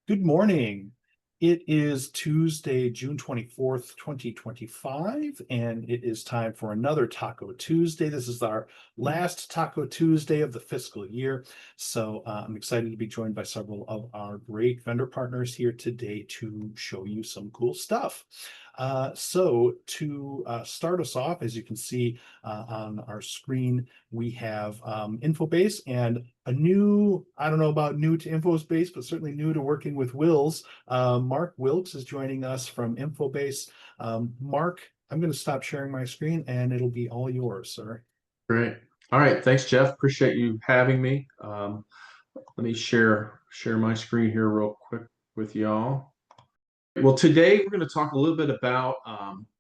Good morning. It is Tuesday, June 24th, 2025, and it is time for another Taco Tuesday. This is our last Taco Tuesday of the fiscal year. So I'm excited to be joined by several of our great vendor partners here today to show you some cool stuff. So to start us off, as you can see on our screen, we have Infobase and a new, I don't know about new to Infobase, but certainly new to working with WiLS. Mark Wilkes is joining us from Infobase. Mark, I'm going to stop sharing my screen and it'll be all yours, sir. Great. All right. Thanks, Jeff. Appreciate you having me. Let me share my screen here real quick with y'all. Well, today we're going to talk a little bit about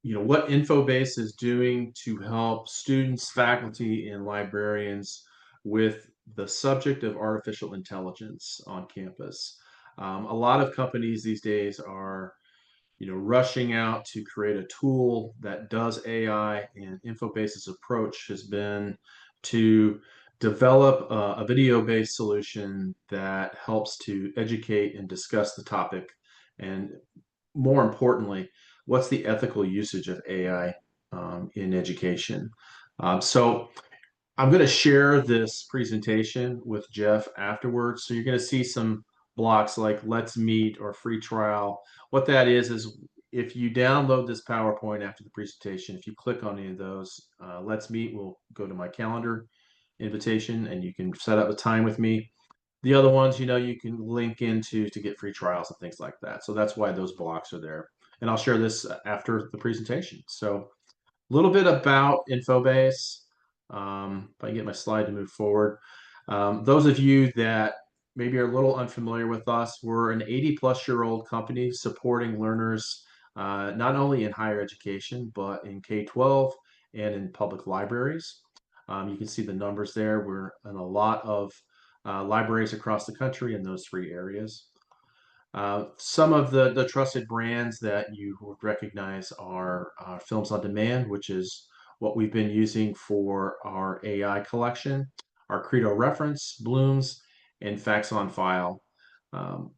what Infobase is doing to help students, faculty, and librarians with the subject of artificial intelligence on campus. A lot of companies these days are rushing out to create a tool that does AI, and Infobase's approach has been to develop a video-based solution that helps to educate and discuss the topic, and more importantly, what's the ethical usage of AI in education. So I'm going to share this presentation with Jeff afterwards. So you're going to see some blocks like Let's Meet or Free Trial. What that is if you download this PowerPoint after the presentation, if you click on any of those, Let's Meet will go to my calendar invitation and you can set up a time with me. The other ones, you can link into to get free trials and things like that. So that's why those blocks are there. And I'll share this after the presentation. So a little bit about Infobase. If I can get my slide to move forward. Those of you that maybe are a little unfamiliar with us, we're an 80-plus-year-old company supporting learners not only in higher education, but in K-12 and in public libraries. You can see the numbers there. We're in a lot of libraries across the country in those three areas. Some of the trusted brands that you would recognize are Films on Demand, which is what we've been using for our AI collection, our Credo Reference, Blooms, and Facts on File. And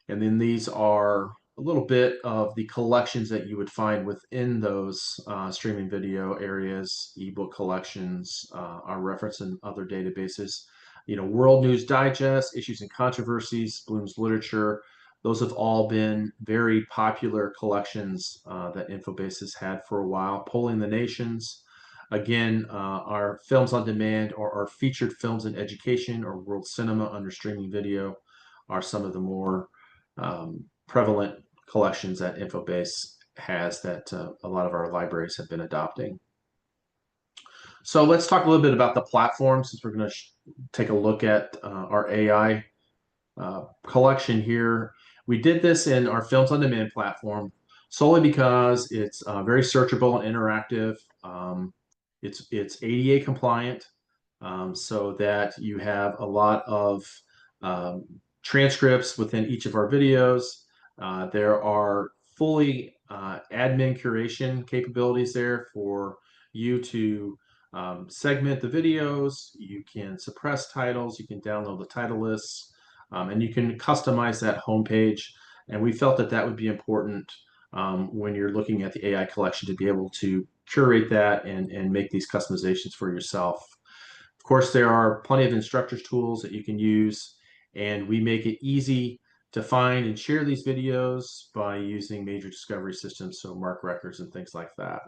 then these are a little bit of the collections that you would find within those streaming video areas, ebook collections, our reference and other databases. World News Digest, Issues and Controversies, Bloom's Literature. Those have all been very popular collections that Infobase has had for a while. Polling the Nations. Again, our Films on Demand or our featured films in education or world cinema under streaming video are some of the more prevalent collections that Infobase has that a lot of our libraries have been adopting. So let's talk a little bit about the platform, since we're going to take a look at our AI collection here. We did this in our Films on Demand platform solely because it's very searchable and interactive. It's ADA compliant, so that you have a lot of transcripts within each of our videos. There are fully admin curation capabilities there for you to segment the videos. You can suppress titles, you can download the title lists, and you can customize that homepage. And we felt that that would be important when you're looking at the AI collection, to be able to curate that and make these customizations for yourself. Of course, there are plenty of instructors tools that you can use, and we make it easy to find and share these videos by using major discovery systems, so MARC records and things like that.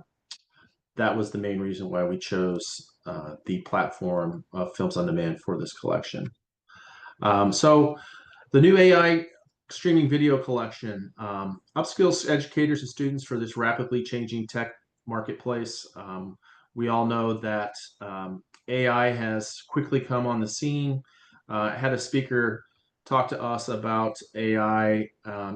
That was the main reason why we chose the platform of Films on Demand for this collection. So the new AI streaming video collection upskills educators and students for this rapidly changing tech marketplace. We all know that AI has quickly come on the scene. I had a speaker talk to us about AI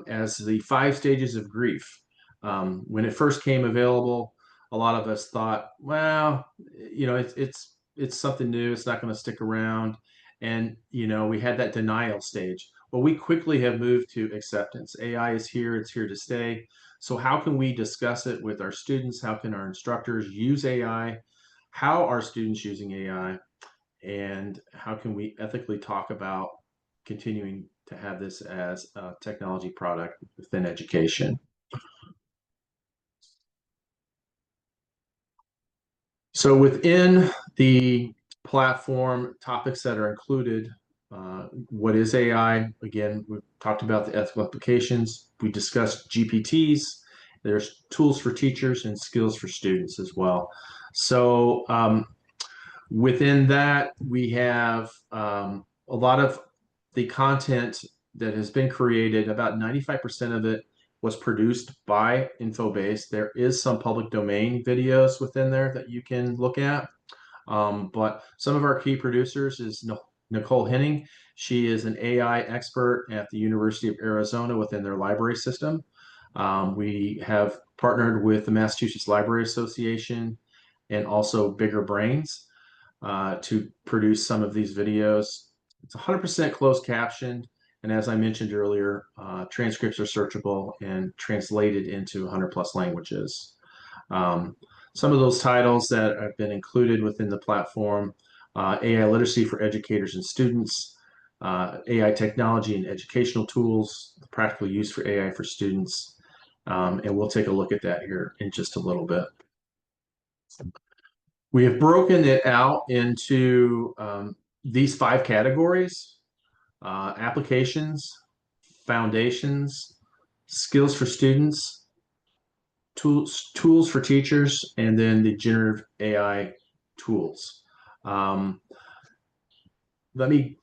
as the 5 stages of grief. When it first came available, a lot of us thought, well, it's something new. It's not going to stick around. And, we had that denial stage. Well, we quickly have moved to acceptance. AI is here. It's here to stay. So how can we discuss it with our students? How can our instructors use AI? How are students using AI? And how can we ethically talk about continuing to have this as a technology product within education. So within the platform topics that are included, what is AI? Again, we've talked about the ethical applications. We discussed GPTs. There's tools for teachers and skills for students as well. So within that, we have a lot of the content that has been created. About 95% of it was produced by Infobase. There is some public domain videos within there that you can look at. But some of our key producers is Nicole Henning. She is an AI expert at the University of Arizona within their library system. We have partnered with the Massachusetts Library Association and also Bigger Brains to produce some of these videos. It's 100% closed captioned. And as I mentioned earlier, transcripts are searchable and translated into 100 plus languages. Some of those titles that have been included within the platform, AI literacy for educators and students, AI technology and educational tools, the practical use for AI for students. And we'll take a look at that here in just a little bit. We have broken it out into these 5 categories: applications, foundations, skills for students, tools for teachers, and then the generative AI tools. Let me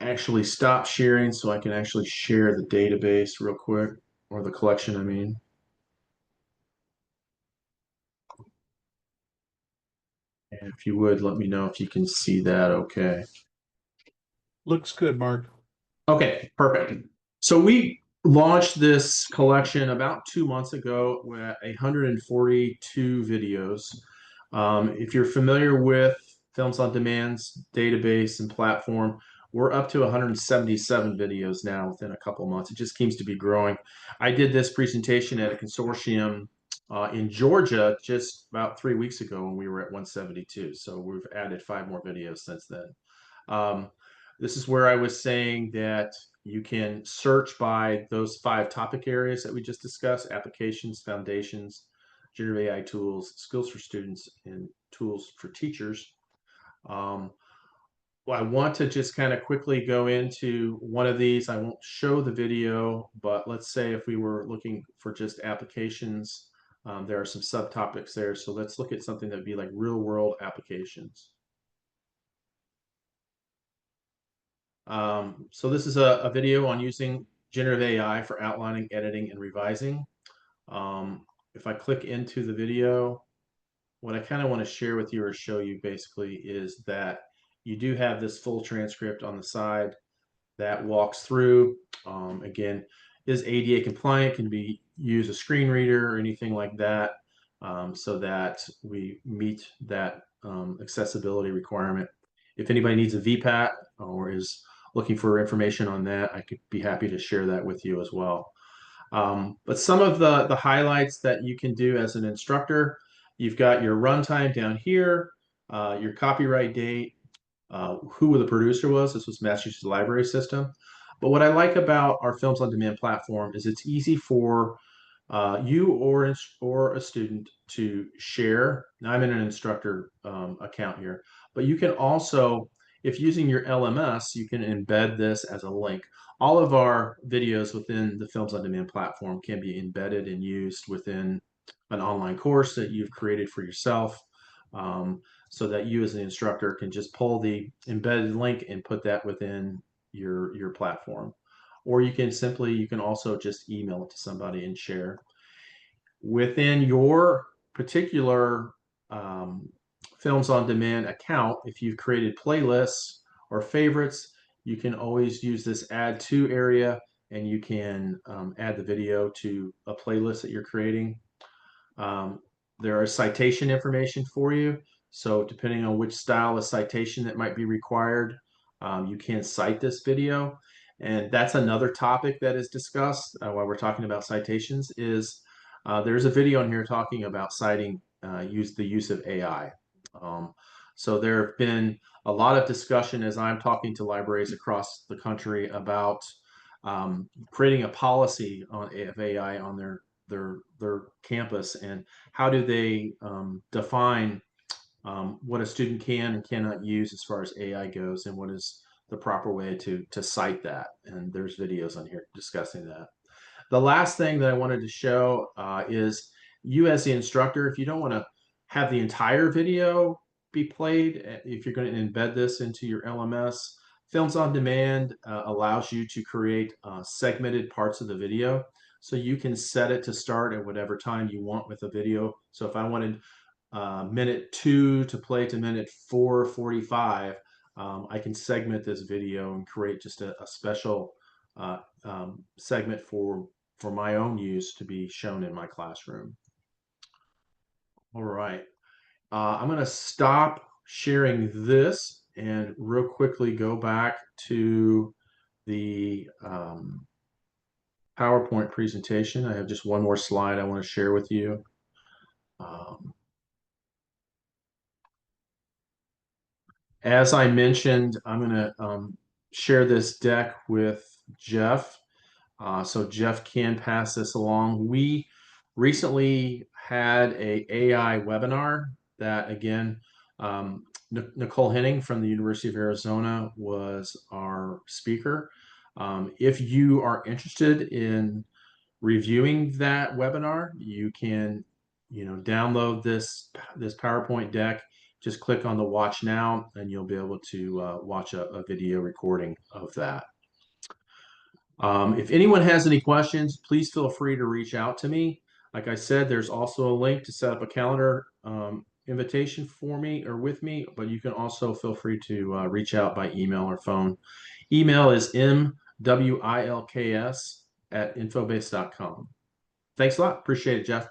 actually stop sharing so I can actually share the database real quick, or the collection, I mean. And if you would, let me know if you can see that okay. Looks good, Mark. Okay, perfect. So we launched this collection about 2 months ago with 142 videos. If you're familiar with Films on Demand's database and platform, we're up to 177 videos now within a couple months. It just seems to be growing. I did this presentation at a consortium in Georgia just about 3 weeks ago when we were at 172. So we've added 5 more videos since then. This is where I was saying that you can search by those 5 topic areas that we just discussed: applications, foundations, generative AI tools, skills for students, and tools for teachers. Well, I want to just kind of quickly go into one of these. I won't show the video, but let's say if we were looking for just applications, there are some subtopics there. So let's look at something that would be like real world applications. So this is a video on using generative AI for outlining, editing, and revising. If I click into the video, what I kind of want to share with you or show you basically is that you do have this full transcript on the side that walks through. Again, is ADA compliant, can be use a screen reader or anything like that, so that we meet that accessibility requirement. If anybody needs a VPAT or is looking for information on that, I could be happy to share that with you as well. But some of the highlights that you can do as an instructor: you've got your runtime down here, your copyright date, who the producer was. This was Massachusetts Library System. But what I like about our Films on Demand platform is it's easy for you or a student to share. Now, I'm in an instructor account here, but you can also, if using your LMS, you can embed this as a link. All of our videos within the Films on Demand platform can be embedded and used within an online course that you've created for yourself, so that you as an instructor can just pull the embedded link and put that within your platform. Or you can also just email it to somebody and share. Within your particular Films on Demand account, if you've created playlists or favorites, you can always use this add to area, and you can add the video to a playlist that you're creating. There is citation information for you. So depending on which style of citation that might be required, you can cite this video. And that's another topic that is discussed while we're talking about citations is there's a video in here talking about citing the use of AI. So there have been a lot of discussion as I'm talking to libraries across the country about creating a policy of AI on their campus, and how do they define what a student can and cannot use as far as AI goes, and what is the proper way to cite that. And there's videos on here discussing that. The last thing that I wanted to show is you as the instructor, if you don't want to have the entire video be played, if you're going to embed this into your LMS, Films on Demand allows you to create segmented parts of the video. So you can set it to start at whatever time you want with a video. So if I wanted minute 2 to play to minute 4:45, I can segment this video and create just a special segment for my own use to be shown in my classroom. All right, I'm going to stop sharing this and real quickly go back to the PowerPoint presentation. I have just one more slide I want to share with you. As I mentioned, I'm going to share this deck with Jeff. So Jeff can pass this along. We recently had a AI webinar that, again, Nicole Henning from the University of Arizona was our speaker. If you are interested in reviewing that webinar, you can, download this PowerPoint deck. Just click on the Watch Now, and you'll be able to watch a video recording of that. If anyone has any questions, please feel free to reach out to me. Like I said, there's also a link to set up a calendar invitation for me or with me, but you can also feel free to reach out by email or phone. Email is mwilks@infobase.com. Thanks a lot. Appreciate it, Jeff.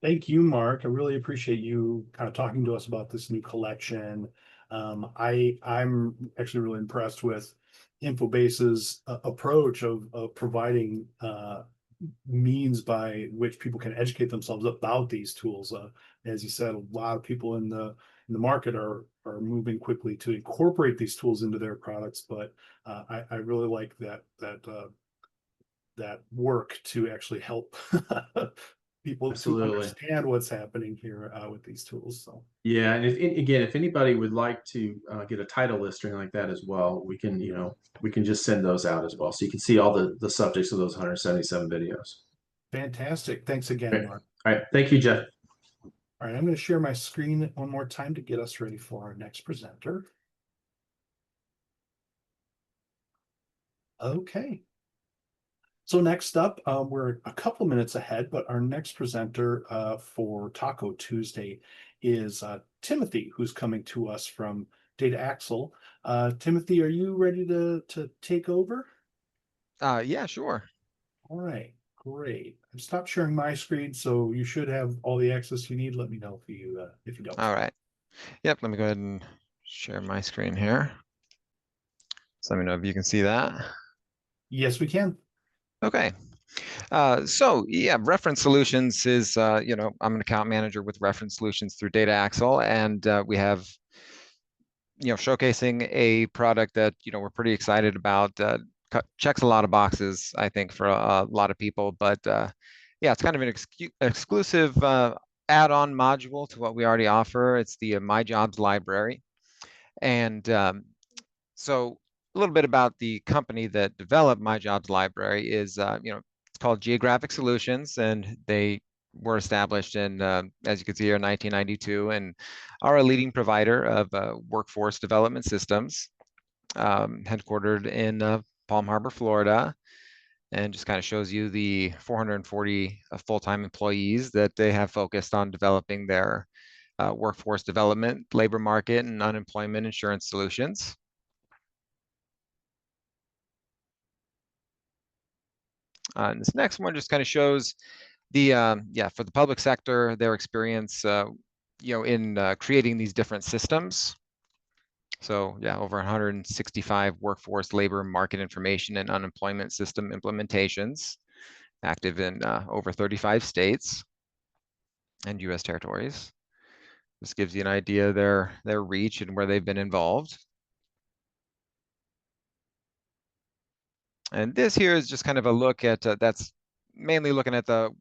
Thank you, Mark. I really appreciate you kind of talking to us about this new collection. I'm actually really impressed with Infobase's approach of providing means by which people can educate themselves about these tools. As you said, a lot of people in the market are moving quickly to incorporate these tools into their products, but I really like that work to actually help people to Absolutely. understand what's happening here with these tools. So Yeah, and again, if anybody would like to get a title listing like that as well, we can just send those out as well, so you can see all the subjects of those 177 videos. fantastic. Thanks again, Great. Mark. All right, thank you, Jeff. All right, I'm going to share my screen one more time to get us ready for our next presenter. Okay. So next up, we're a couple minutes ahead, but our next presenter for Taco Tuesday is Timothy, who's coming to us from Data Axle. Timothy, are you ready to take over? Yeah, sure. All right, great. I've stopped sharing my screen, so you should have all the access you need. Let me know if you don't. All right. Yep, let me go ahead and share my screen here. So let me know if you can see that. Yes, we can. Okay. So yeah, Reference Solutions is, I'm an account manager with Reference Solutions through Data Axle, and we have, showcasing a product that, we're pretty excited about. Checks a lot of boxes, I think, for a lot of people, but yeah, it's kind of an exclusive add-on module to what we already offer. It's the My Jobs library. And so a little bit about the company that developed My Jobs library is, it's called Geographic Solutions, and they were established in, as you can see here, 1992, and are a leading provider of workforce development systems, headquartered in Palm Harbor, Florida, and just kind of shows you the 440 full-time employees that they have focused on developing their workforce development, labor market, and unemployment insurance solutions. And this next one just kind of shows the, for the public sector, their experience, in creating these different systems. So yeah, over 165 workforce, labor, market information, and unemployment system implementations, active in over 35 states and U.S. territories. This gives you an idea of their reach and where they've been involved. And this here is just kind of a look at, that's mainly looking at the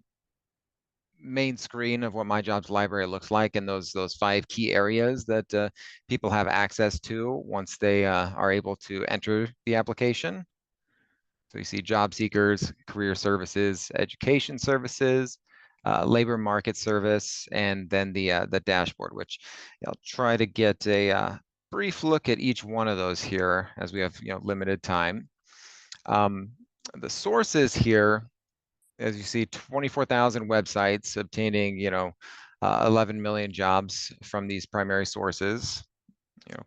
main screen of what My Jobs Library looks like, and those 5 key areas that people have access to once they are able to enter the application. So you see job seekers, career services, education services, labor market service, and then the dashboard, which I'll try to get a brief look at each one of those here as we have limited time. The sources here, as you see, 24,000 websites obtaining 11 million jobs from these primary sources.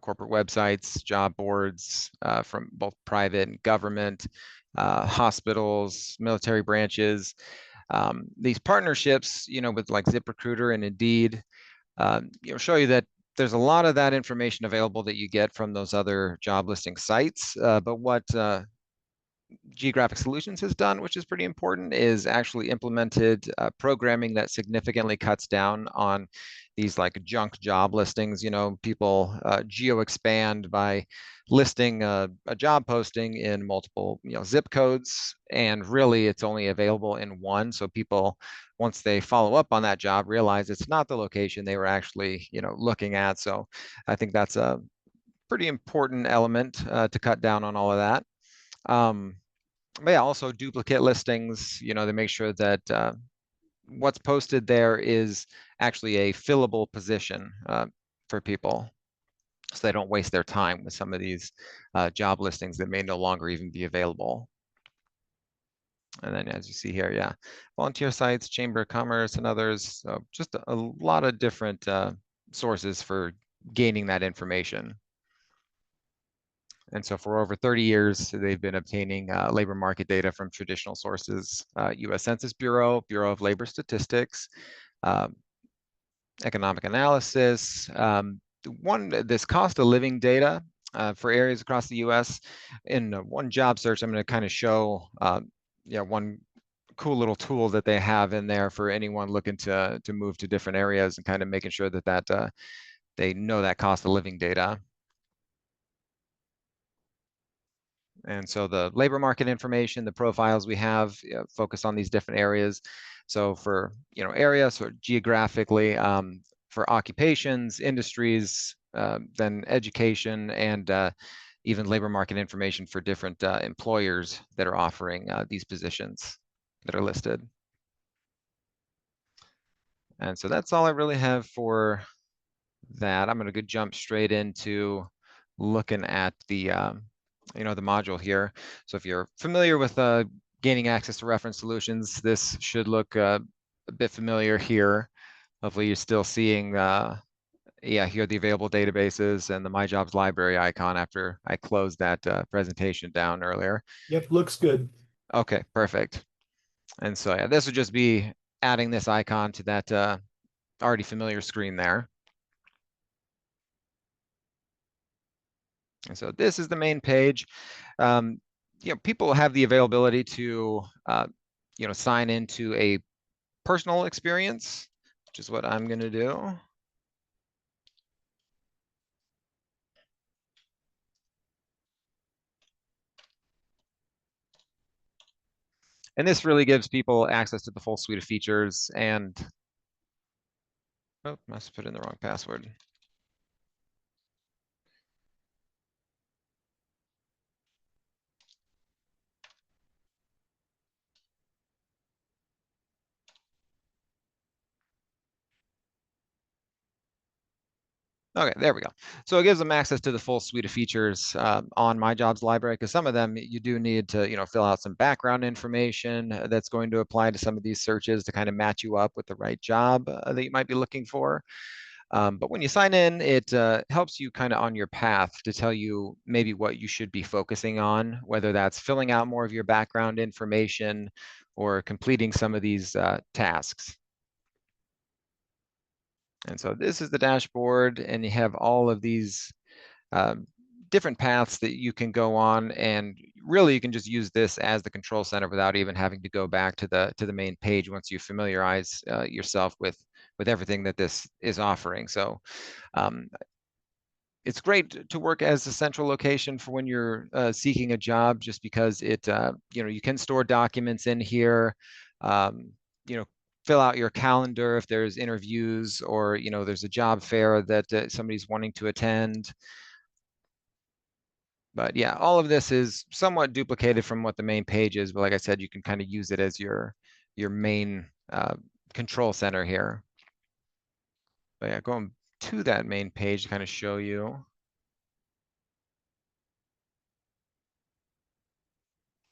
Corporate websites, job boards from both private and government, hospitals, military branches. These partnerships, with like ZipRecruiter and Indeed, show you that there's a lot of that information available that you get from those other job listing sites. But what Geographic Solutions has done, which is pretty important, is actually implemented programming that significantly cuts down on these like junk job listings. People geo expand by listing a job posting in multiple zip codes, and really it's only available in one. So people, once they follow up on that job, realize it's not the location they were actually looking at. So I think that's a pretty important element to cut down on all of that. But yeah, also duplicate listings, they make sure that what's posted there is actually a fillable position for people, so they don't waste their time with some of these job listings that may no longer even be available. And then as you see here, yeah, volunteer sites, Chamber of Commerce, and others. So just a lot of different sources for gaining that information. And so for over 30 years, they've been obtaining labor market data from traditional sources, US Census Bureau, Bureau of Labor Statistics, economic analysis, this cost of living data for areas across the US. In one job search, I'm going to kind of show one cool little tool that they have in there for anyone looking to move to different areas, and kind of making sure that they know that cost of living data. And so the labor market information, the profiles we have focus on these different areas. So for areas, so geographically, for occupations, industries, then education, and even labor market information for different employers that are offering these positions that are listed. And so that's all I really have for that. I'm going to jump straight into looking at the the module here. So if you're familiar with gaining access to reference solutions, this should look a bit familiar here. Hopefully you're still seeing here are the available databases and the My Jobs library icon after I closed that presentation down earlier. Yep, looks good. Okay, perfect. And so yeah, this would just be adding this icon to that already familiar screen there. And so this is the main page. People have the availability to, sign into a personal experience, which is what I'm going to do. And this really gives people access to the full suite of features. And oh, must have put in the wrong password. Okay, there we go. So it gives them access to the full suite of features on My Jobs Library, because some of them you do need to fill out some background information that's going to apply to some of these searches to kind of match you up with the right job that you might be looking for. But when you sign in, it helps you kind of on your path to tell you maybe what you should be focusing on, whether that's filling out more of your background information or completing some of these tasks. And so this is the dashboard, and you have all of these different paths that you can go on, and really you can just use this as the control center without even having to go back to the main page once you familiarize yourself with with everything that this is offering. So it's great to work as a central location for when you're seeking a job, just because it, you can store documents in here, um, you know, fill out your calendar if there's interviews or, there's a job fair that somebody's wanting to attend. But yeah, all of this is somewhat duplicated from what the main page is. But like I said, you can kind of use it as your main control center here. But yeah, going to that main page to kind of show you.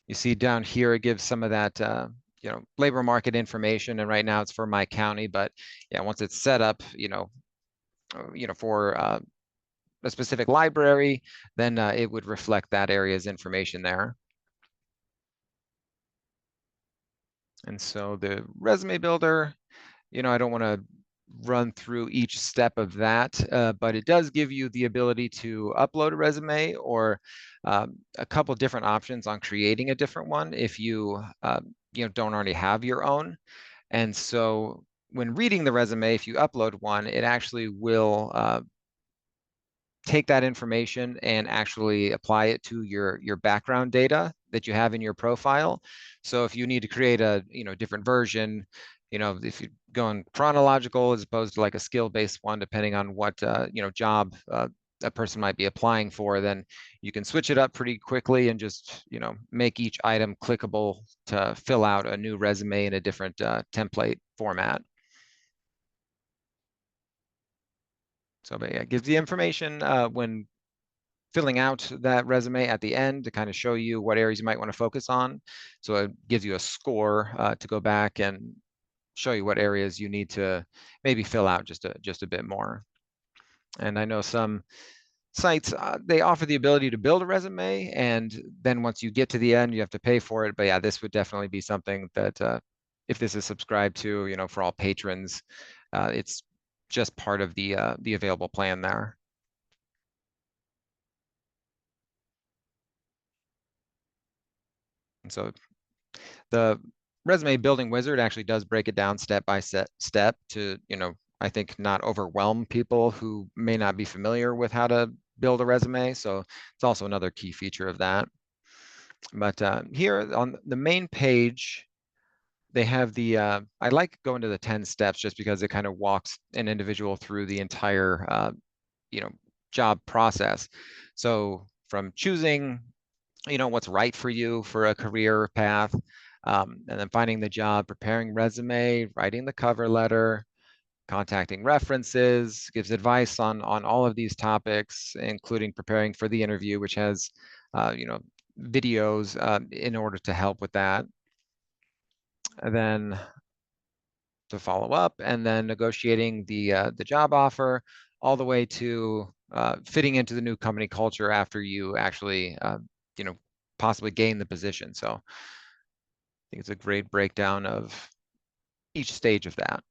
You see down here, it gives some of that, labor market information. And right now it's for my county, but yeah, once it's set up, for a specific library, then it would reflect that area's information there. And so the resume builder, I don't want to run through each step of that, but it does give you the ability to upload a resume or a couple different options on creating a different one if you don't already have your own. And so when reading the resume, if you upload one, it actually will take that information and actually apply it to your background data that you have in your profile. So if you need to create a different version, if you go in chronological as opposed to like a skill-based one, depending on what job a person might be applying for, then you can switch it up pretty quickly and just make each item clickable to fill out a new resume in a different template format. So but yeah, it gives the information when filling out that resume at the end to kind of show you what areas you might want to focus on. So it gives you a score to go back and show you what areas you need to maybe fill out just a bit more. And I know some sites, they offer the ability to build a resume, and then once you get to the end, you have to pay for it. But yeah, this would definitely be something that if this is subscribed to, for all patrons, it's just part of the available plan there. And so the resume building wizard actually does break it down step by step to, I think not overwhelm people who may not be familiar with how to build a resume. So it's also another key feature of that. But here on the main page, they have the, I like going to the 10 steps just because it kind of walks an individual through the entire, job process. So from choosing what's right for you for a career path, and then finding the job, preparing resume, writing the cover letter, contacting references, gives advice on all of these topics, including preparing for the interview, which has videos in order to help with that. And then to follow up, and then negotiating the job offer, all the way to fitting into the new company culture after you actually possibly gain the position. So I think it's a great breakdown of each stage of that.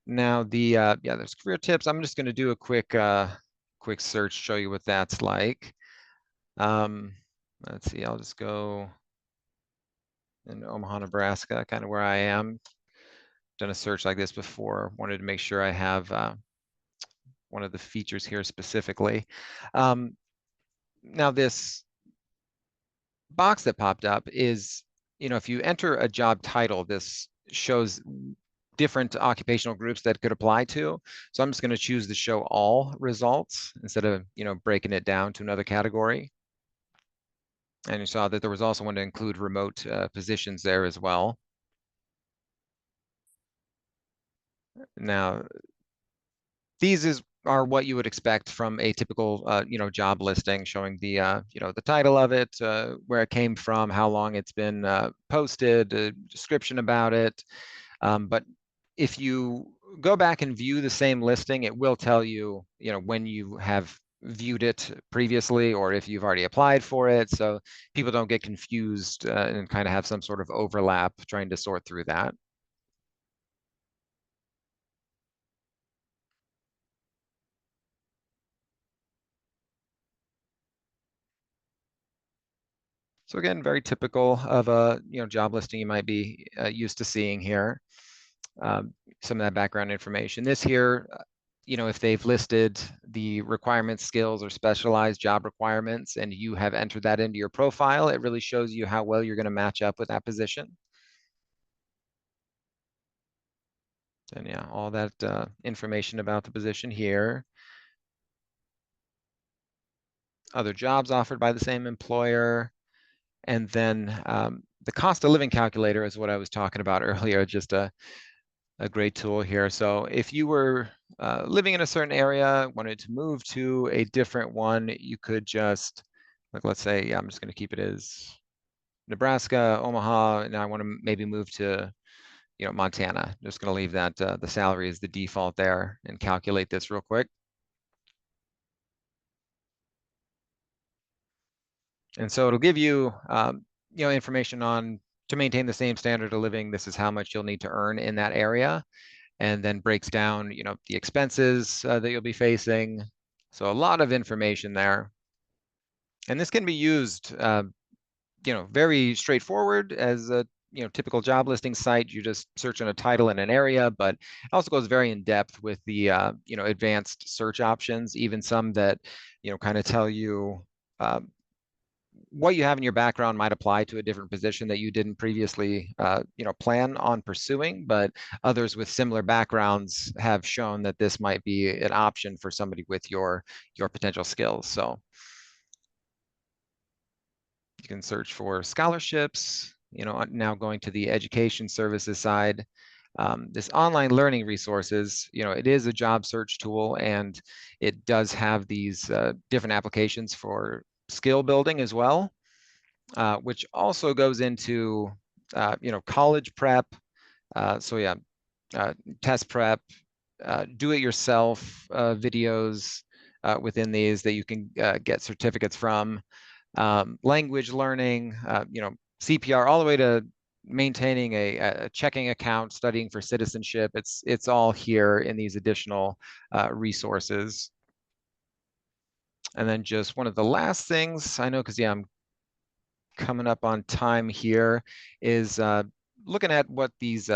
Now there's career tips. I'm just going to do a quick search, show you what that's like. Let's see, I'll just go in Omaha, Nebraska, kind of where I am. Done a search like this before. Wanted to make sure I have one of the features here specifically. Now this box that popped up is, if you enter a job title, this shows different occupational groups that could apply to. So I'm just going to choose the show all results instead of, breaking it down to another category. And you saw that there was also one to include remote positions there as well. Now, these are what you would expect from a typical, job listing, showing the, the title of it, where it came from, how long it's been posted, a description about it. But if you go back and view the same listing, it will tell you, when you have viewed it previously or if you've already applied for it. So people don't get confused and kind of have some sort of overlap trying to sort through that. So again, very typical of a job listing you might be used to seeing here. Some of that background information. This here, if they've listed the requirements, skills, or specialized job requirements, and you have entered that into your profile, it really shows you how well you're going to match up with that position. And yeah, all that information about the position here. Other jobs offered by the same employer. And then the cost of living calculator is what I was talking about earlier, just a great tool here. So if you were living in a certain area, wanted to move to a different one, you could just, like, let's say, I'm just going to keep it as Nebraska, Omaha, and I want to maybe move to, Montana. Just going to leave that the salary as the default there and calculate this real quick. And so it'll give you, information on to maintain the same standard of living. This is how much you'll need to earn in that area, and then breaks down, the expenses that you'll be facing. So a lot of information there. And this can be used, very straightforward as a, typical job listing site. You just search on a title in an area, but it also goes very in depth with the, advanced search options, even some that, kind of tell you, what you have in your background might apply to a different position that you didn't previously, plan on pursuing, but others with similar backgrounds have shown that this might be an option for somebody with your potential skills. So you can search for scholarships, now going to the education services side. This online learning resources, it is a job search tool, and it does have these different applications for skill building as well, which also goes into, college prep. So yeah, test prep, do-it-yourself videos within these that you can get certificates from, language learning, CPR, all the way to maintaining a checking account, studying for citizenship. It's all here in these additional resources. And then just one of the last things I know, because yeah, I'm coming up on time here, is looking at what these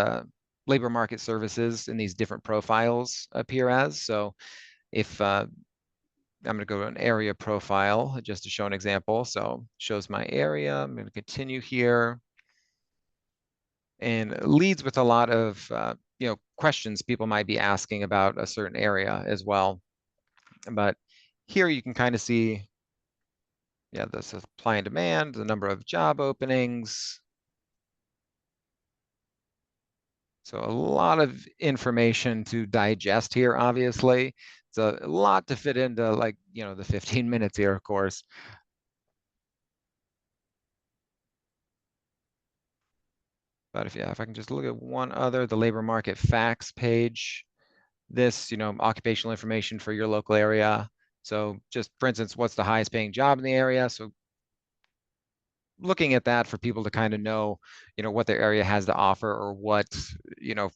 labor market services in these different profiles appear as. So if I'm going to go to an area profile just to show an example. So shows my area. I'm going to continue here, and leads with a lot of questions people might be asking about a certain area as well. But here you can kind of see, yeah, the supply and demand, the number of job openings. So a lot of information to digest here, obviously. It's a lot to fit into, like, the 15 minutes here, of course. But if I can just look at one other, the labor market facts page, this, occupational information for your local area. So just for instance, what's the highest paying job in the area? So looking at that for people to kind of know, what their area has to offer, or what,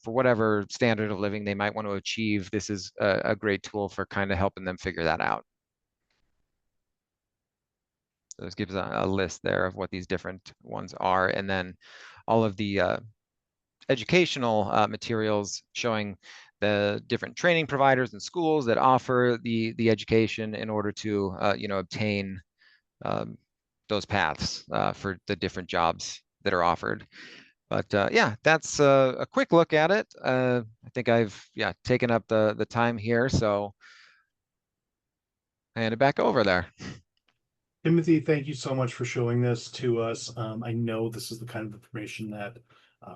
for whatever standard of living they might want to achieve, this is a great tool for kind of helping them figure that out. So this gives a list there of what these different ones are, and then all of the educational materials showing the different training providers and schools that offer the education in order to obtain those paths for the different jobs that are offered. But yeah, that's a quick look at it. I think I've taken up the time here, so hand it back over there. Timothy, thank you so much for showing this to us. I know this is the kind of information that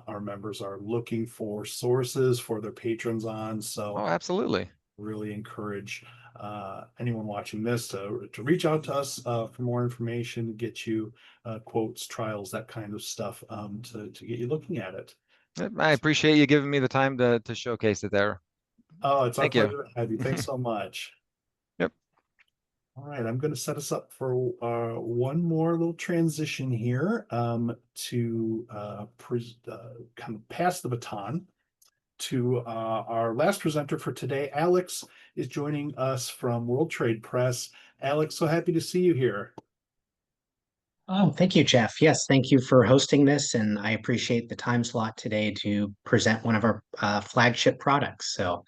our members are looking for sources for their patrons on. So Oh, absolutely. really encourage anyone watching this to reach out to us for more information, get you quotes, trials, that kind of stuff, to get you looking at it. I appreciate you giving me the time to showcase it there. Oh, it's our Thank you. pleasure to have you. Thanks so much. Yep. All right, I'm going to set us up for one more little transition here, to kind of pass the baton to our last presenter for today. Alex is joining us from World Trade Press. Alex, so happy to see you here. Oh, thank you, Jeff. Yes, thank you for hosting this, and I appreciate the time slot today to present one of our flagship products. So,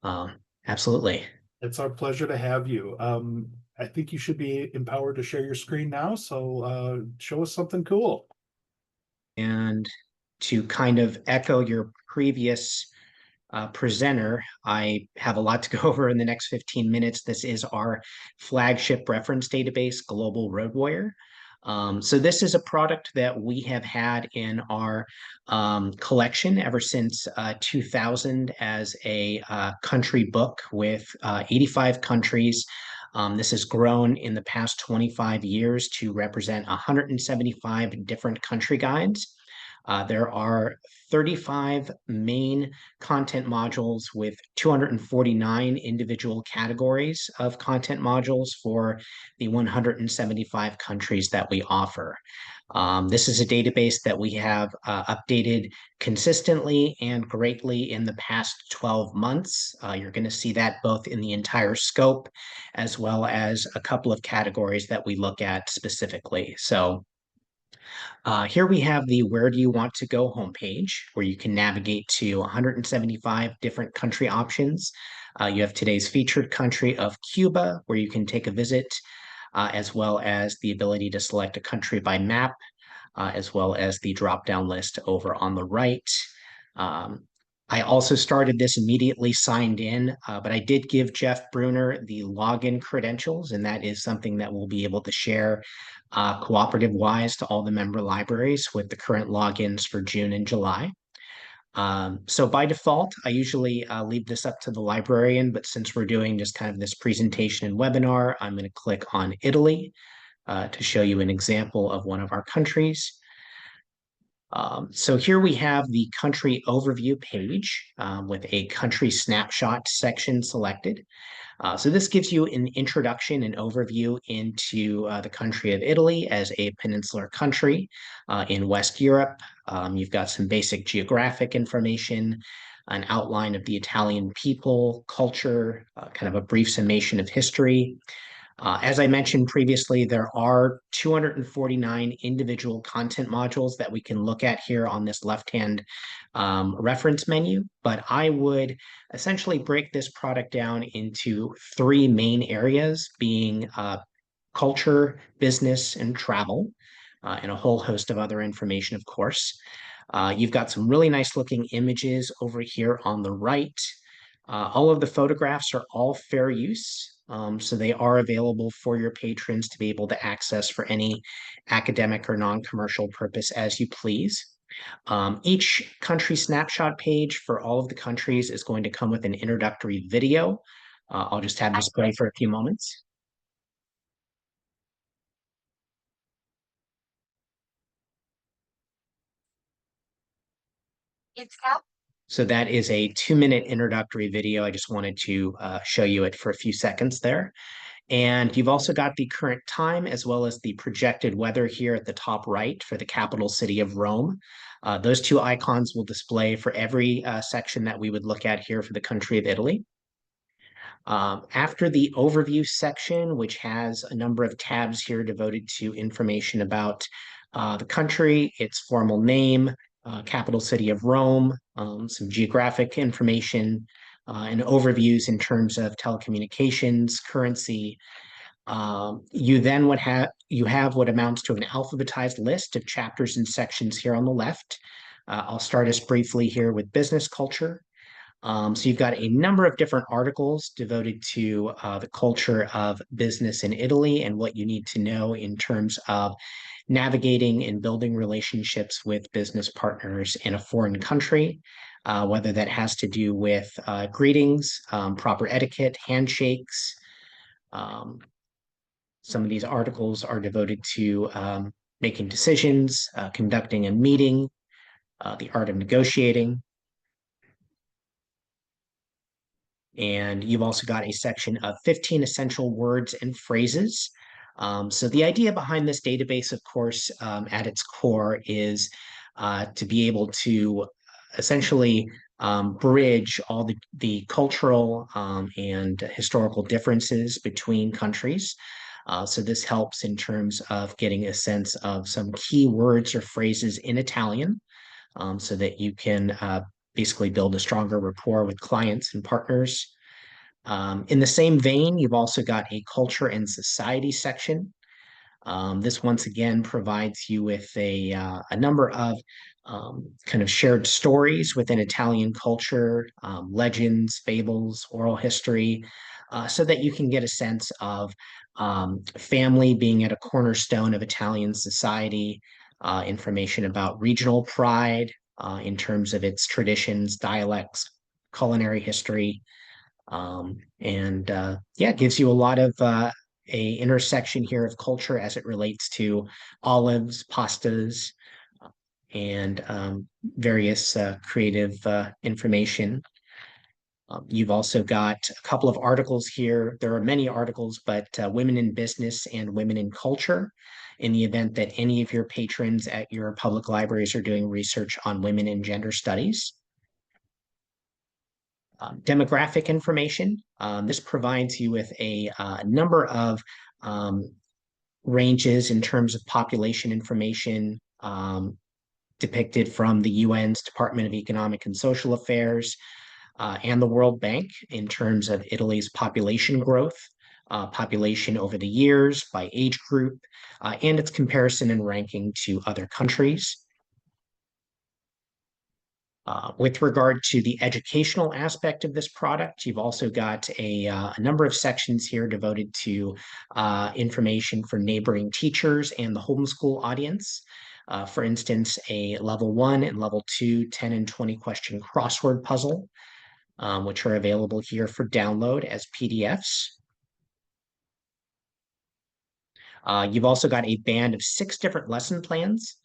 um, absolutely. It's our pleasure to have you. I think you should be empowered to share your screen now. So show us something cool. And to kind of echo your previous presenter, I have a lot to go over in the next 15 minutes. This is our flagship reference database, Global Road Warrior. So this is a product that we have had in our collection ever since 2000 as a country book with 85 countries. This has grown in the past 25 years to represent 175 different country guides. There are 35 main content modules with 249 individual categories of content modules for the 175 countries that we offer. This is a database that we have updated consistently and greatly in the past 12 months. You're going to see that both in the entire scope as well as a couple of categories that we look at specifically. So here we have the Where Do You Want to Go homepage, where you can navigate to 175 different country options. You have today's featured country of Cuba, where you can take a visit, as well as the ability to select a country by map, as well as the drop-down list over on the right. Um, I also started this immediately signed in, but I did give Jeff Bruner the login credentials, and that is something that we'll be able to share cooperative-wise to all the member libraries with the current logins for June and July. So by default, I usually leave this up to the librarian, but since we're doing just kind of this presentation and webinar, I'm going to click on Italy to show you an example of one of our countries. So here we have the country overview page with a country snapshot section selected. So this gives you an introduction and overview into the country of Italy as a peninsular country in West Europe. You've got some basic geographic information, an outline of the Italian people, culture, kind of a brief summation of history. As I mentioned previously, there are 249 individual content modules that we can look at here on this left-hand reference menu, but I would essentially break this product down into three main areas, being culture, business, and travel, and a whole host of other information, of course. You've got some really nice looking images over here on the right. All of the photographs are all fair use. So they are available for your patrons to be able to access for any academic or non-commercial purpose as you please. Each country snapshot page for all of the countries is going to come with an introductory video. I'll just have this play for a few moments. So that is a 2-minute introductory video. I just wanted to show you it for a few seconds there. And you've also got the current time as well as the projected weather here at the top right for the capital city of Rome. Those two icons will display for every section that we would look at here for the country of Italy. After the overview section, which has a number of tabs here devoted to information about the country, its formal name, capital city of Rome, some geographic information, and overviews in terms of telecommunications, currency. You then would have what amounts to an alphabetized list of chapters and sections here on the left. I'll start us briefly here with business culture. So you've got a number of different articles devoted to the culture of business in Italy and what you need to know in terms of navigating and building relationships with business partners in a foreign country, whether that has to do with greetings, proper etiquette, handshakes. Some of these articles are devoted to making decisions, conducting a meeting, the art of negotiating. And you've also got a section of 15 essential words and phrases. So the idea behind this database, of course, at its core is to be able to essentially bridge all the cultural and historical differences between countries. So this helps in terms of getting a sense of some key words or phrases in Italian, so that you can basically build a stronger rapport with clients and partners. In the same vein, you've also got a culture and society section. This once again provides you with a number of kind of shared stories within Italian culture, legends, fables, oral history, so that you can get a sense of family being at a cornerstone of Italian society, information about regional pride in terms of its traditions, dialects, culinary history, and yeah, it gives you a lot of a intersection here of culture as it relates to olives, pastas, and various creative information. You've also got a couple of articles here. There are many articles, but women in business and women in culture, in the event that any of your patrons at your public libraries are doing research on women and gender studies. Demographic information. This provides you with a number of ranges in terms of population information depicted from the UN's Department of Economic and Social Affairs and the World Bank in terms of Italy's population growth, population over the years by age group, and its comparison and ranking to other countries. With regard to the educational aspect of this product, you've also got a number of sections here devoted to information for neighboring teachers and the homeschool audience. For instance, a level 1 and level 2 10 and 20 question crossword puzzle, which are available here for download as PDFs. You've also got a band of 6 different lesson plans.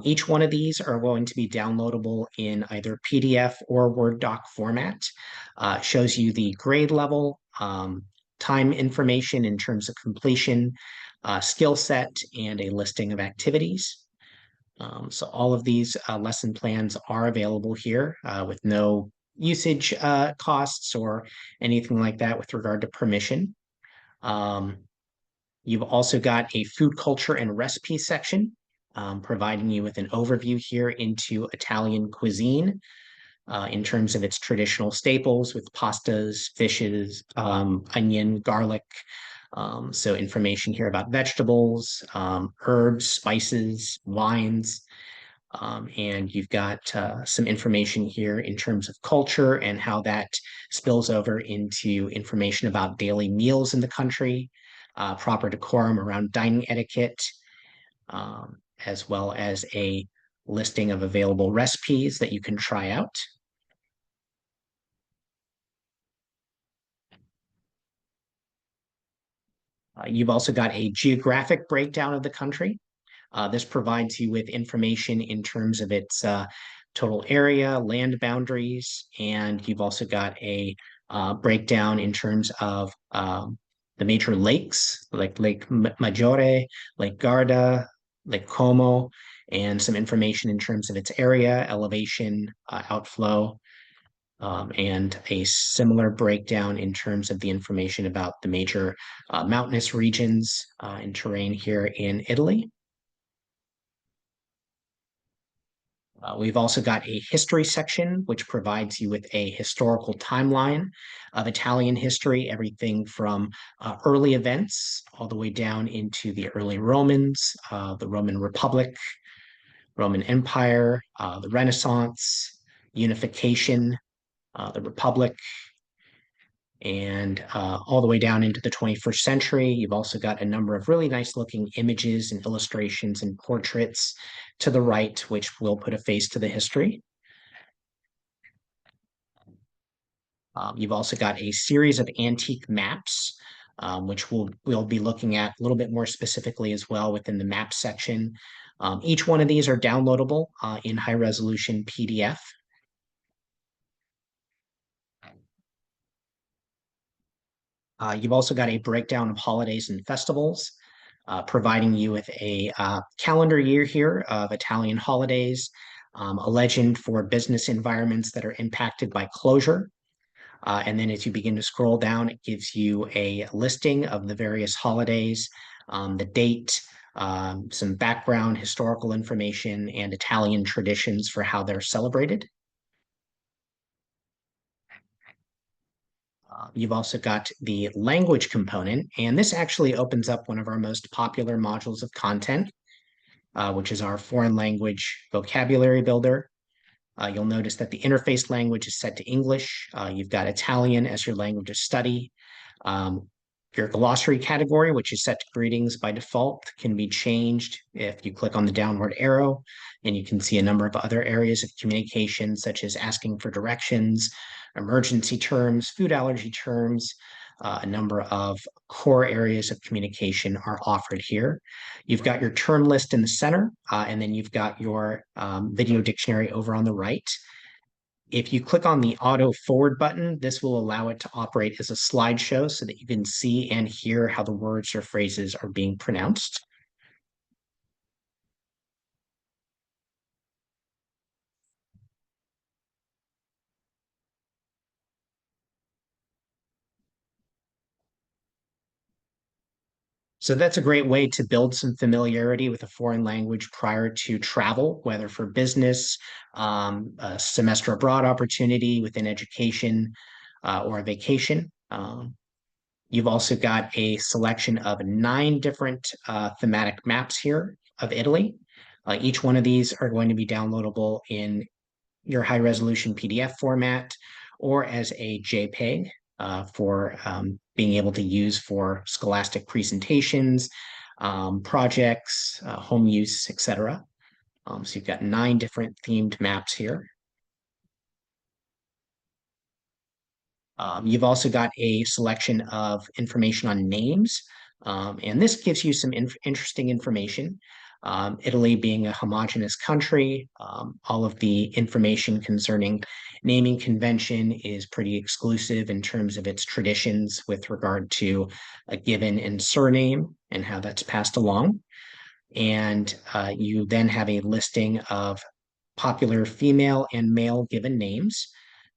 Each one of these are going to be downloadable in either PDF or Word doc format. It shows you the grade level, time information in terms of completion, skill set, and a listing of activities. So all of these lesson plans are available here with no usage costs or anything like that with regard to permission. You've also got a food culture and recipe section, providing you with an overview here into Italian cuisine in terms of its traditional staples with pastas, fishes, onion, garlic. So information here about vegetables, herbs, spices, wines. And you've got some information here in terms of culture and how that spills over into information about daily meals in the country, proper decorum around dining etiquette, as well as a listing of available recipes that you can try out. You've also got a geographic breakdown of the country. This provides you with information in terms of its total area, land boundaries, and you've also got a breakdown in terms of the major lakes, like Lake Maggiore, Lake Garda, Lake Como, and some information in terms of its area, elevation, outflow, and a similar breakdown in terms of the information about the major mountainous regions and terrain here in Italy. We've also got a history section, which provides you with a historical timeline of Italian history, everything from early events all the way down into the early Romans, the Roman Republic, Roman Empire, the Renaissance, unification, the Republic, and all the way down into the 21st century. You've also got a number of really nice looking images and illustrations and portraits to the right, which will put a face to the history. You've also got a series of antique maps, which we'll be looking at a little bit more specifically as well within the map section. Each one of these are downloadable in high resolution PDF. You've also got a breakdown of holidays and festivals, providing you with a calendar year here of Italian holidays, a legend for business environments that are impacted by closure, And then as you begin to scroll down, it gives you a listing of the various holidays, the date, some background historical information, and Italian traditions for how they're celebrated. You've also got the language component, and this actually opens up one of our most popular modules of content, which is our foreign language vocabulary builder. You'll notice that the interface language is set to English. You've got Italian as your language of study. Your glossary category, which is set to greetings by default, can be changed if you click on the downward arrow, and you can see a number of other areas of communication, such as asking for directions, emergency terms, food allergy terms. A number of core areas of communication are offered here. You've got your term list in the center, and then you've got your video dictionary over on the right. If you click on the auto forward button, this will allow it to operate as a slideshow so that you can see and hear how the words or phrases are being pronounced. So that's a great way to build some familiarity with a foreign language prior to travel, whether for business, a semester abroad opportunity within education, or a vacation. You've also got a selection of 9 different thematic maps here of Italy. Each one of these are going to be downloadable in your high resolution PDF format or as a JPEG for being able to use for scholastic presentations, projects, home use, etc. So you've got 9 different themed maps here. You've also got a selection of information on names, and this gives you some interesting information. Italy being a homogeneous country, all of the information concerning naming convention is pretty exclusive in terms of its traditions with regard to a given and surname and how that's passed along. And you then have a listing of popular female and male given names.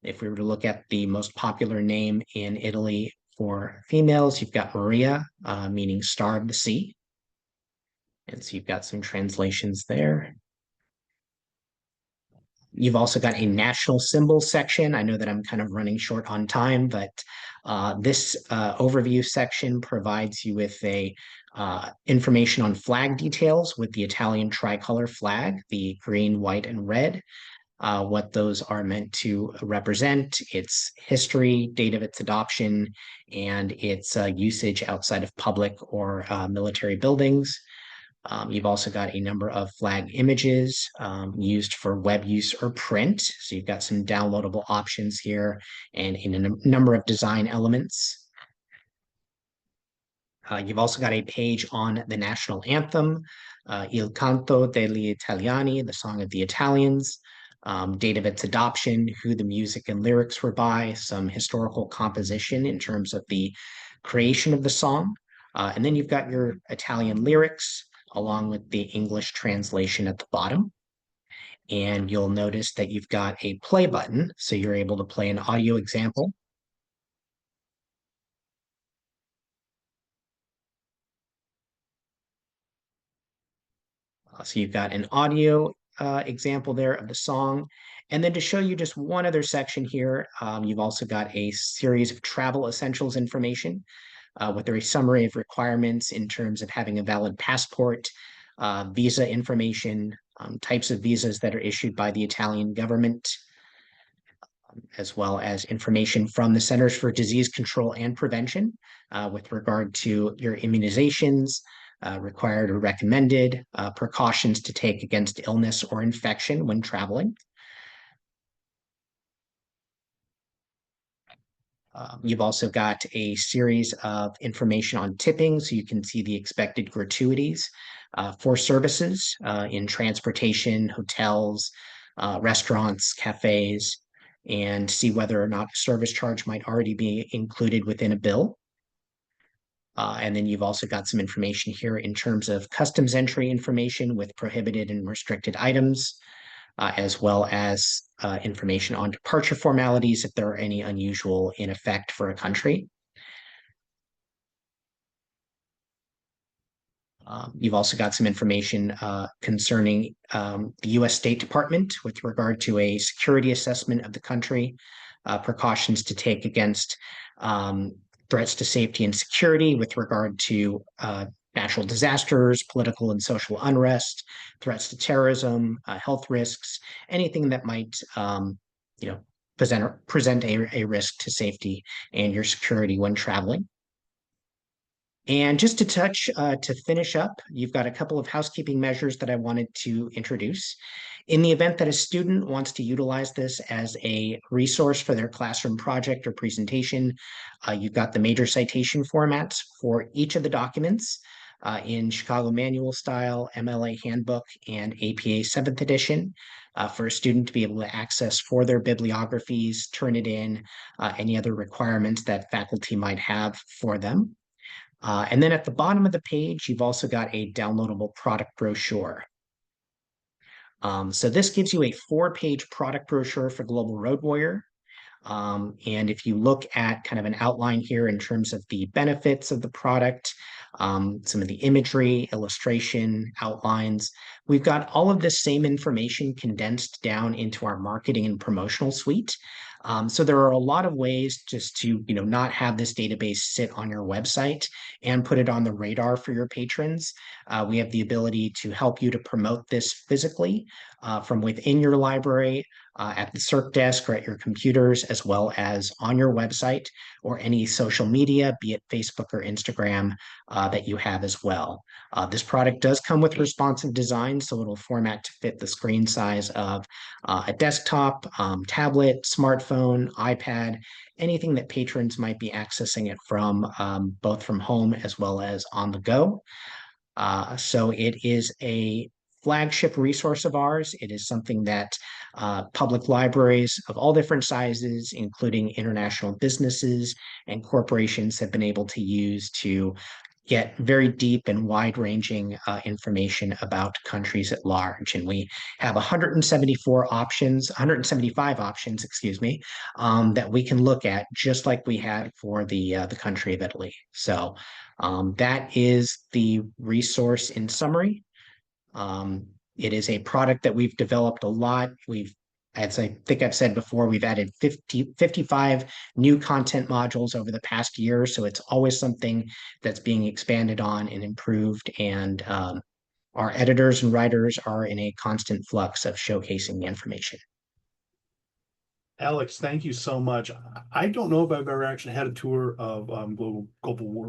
If we were to look at the most popular name in Italy for females, you've got Maria, meaning star of the sea. And so you've got some translations there. You've also got a national symbol section. I know that I'm kind of running short on time, but this overview section provides you with a information on flag details with the Italian tricolor flag, the green, white, and red. What those are meant to represent, its history, date of its adoption, and its usage outside of public or military buildings. You've also got a number of flag images used for web use or print. So you've got some downloadable options here and in a number of design elements. You've also got a page on the national anthem, Il Canto degli Italiani, the Song of the Italians, date of its adoption, who the music and lyrics were by, some historical composition in terms of the creation of the song. And then you've got your Italian lyrics along with the English translation at the bottom. And you'll notice that you've got a play button, so you're able to play an audio example. So you've got an audio example there of the song. And then to show you just one other section here, you've also got a series of travel essentials information with a summary of requirements in terms of having a valid passport, visa information, types of visas that are issued by the Italian government, as well as information from the Centers for Disease Control and Prevention with regard to your immunizations, required or recommended, precautions to take against illness or infection when traveling. You've also got a series of information on tipping, so you can see the expected gratuities for services in transportation, hotels, restaurants, cafes, and see whether or not a service charge might already be included within a bill. And then you've also got some information here in terms of customs entry information with prohibited and restricted items, as well as information on departure formalities if there are any unusual in effect for a country. You've also got some information concerning the U.S. State Department with regard to a security assessment of the country, precautions to take against threats to safety and security with regard to natural disasters, political and social unrest, threats to terrorism, health risks, anything that might present a risk to safety and your security when traveling. And just to finish up, you've got a couple of housekeeping measures that I wanted to introduce. In the event that a student wants to utilize this as a resource for their classroom project or presentation, you've got the major citation formats for each of the documents in Chicago Manual Style, MLA Handbook, and APA 7th edition for a student to be able to access for their bibliographies, turn it in, any other requirements that faculty might have for them. And then at the bottom of the page, you've also got a downloadable product brochure. So this gives you a 4-page product brochure for Global Road Warrior. And if you look at kind of an outline here in terms of the benefits of the product, some of the imagery, illustration, outlines, we've got all of this same information condensed down into our marketing and promotional suite. So there are a lot of ways just to, not have this database sit on your website and put it on the radar for your patrons. We have the ability to help you to promote this physically from within your library, at the CERC desk or at your computers, as well as on your website or any social media, be it Facebook or Instagram, that you have as well. This product does come with responsive design, so it'll format to fit the screen size of a desktop, tablet, smartphone, iPad, anything that patrons might be accessing it from, both from home as well as on the go. So it is a flagship resource of ours. It is something that public libraries of all different sizes, including international businesses and corporations, have been able to use to get very deep and wide-ranging information about countries at large. And we have 175 options, excuse me, that we can look at, just like we had for the country of Italy. So that is the resource in summary. It is a product that we've developed a lot. As I think I've said before, we've added 55 new content modules over the past year. So it's always something that's being expanded on and improved. And our editors and writers are in a constant flux of showcasing the information. Alex, thank you so much. I don't know if I've ever actually had a tour of Global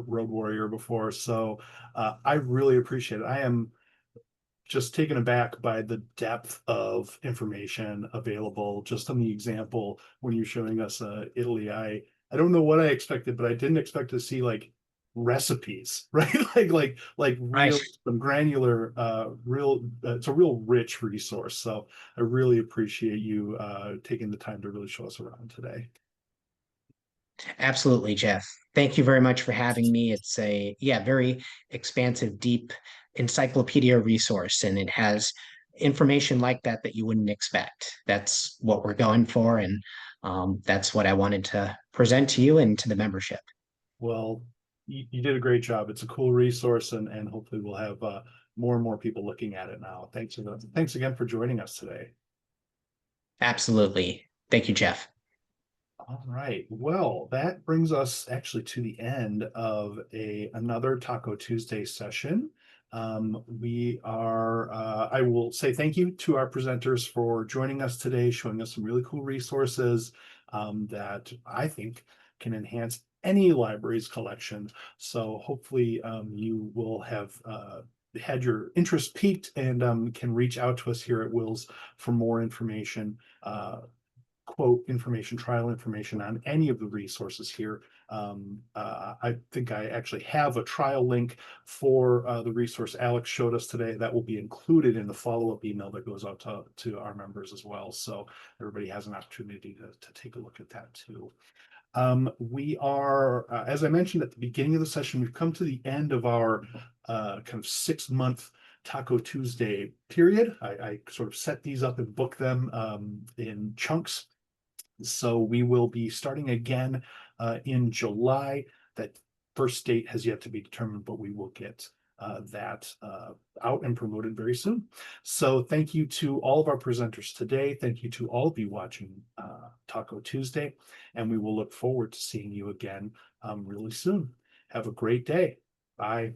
Road Warrior before, so I really appreciate it. I am just taken aback by the depth of information available. Just on the example when you're showing us Italy, I don't know what I expected, but I didn't expect to see like recipes, right? like real some granular, it's a real rich resource. So I really appreciate you taking the time to really show us around today. Absolutely, Jeff. Thank you very much for having me. It's a very expansive, deep encyclopedia resource, and it has information like that you wouldn't expect. That's what we're going for, and that's what I wanted to present to you and to the membership. Well, you did a great job. It's a cool resource, and hopefully we'll have more and more people looking at it now. Thanks again for joining us today. Absolutely. Thank you, Jeff. All right. Well, that brings us actually to the end of another Taco Tuesday session. I will say thank you to our presenters for joining us today, showing us some really cool resources that I think can enhance any library's collection. So hopefully you will have had your interest piqued and can reach out to us here at WiLS for more information, quote information, trial information on any of the resources here. I think I actually have a trial link for the resource Alex showed us today that will be included in the follow-up email that goes out to our members as well. So everybody has an opportunity to take a look at that too. We are, as I mentioned at the beginning of the session, we've come to the end of our kind of 6-month Taco Tuesday period. I sort of set these up and book them in chunks. So we will be starting again in July. That first date has yet to be determined, but we will get that out and promoted very soon. So thank you to all of our presenters today. Thank you to all of you watching Taco Tuesday, and we will look forward to seeing you again really soon. Have a great day. Bye.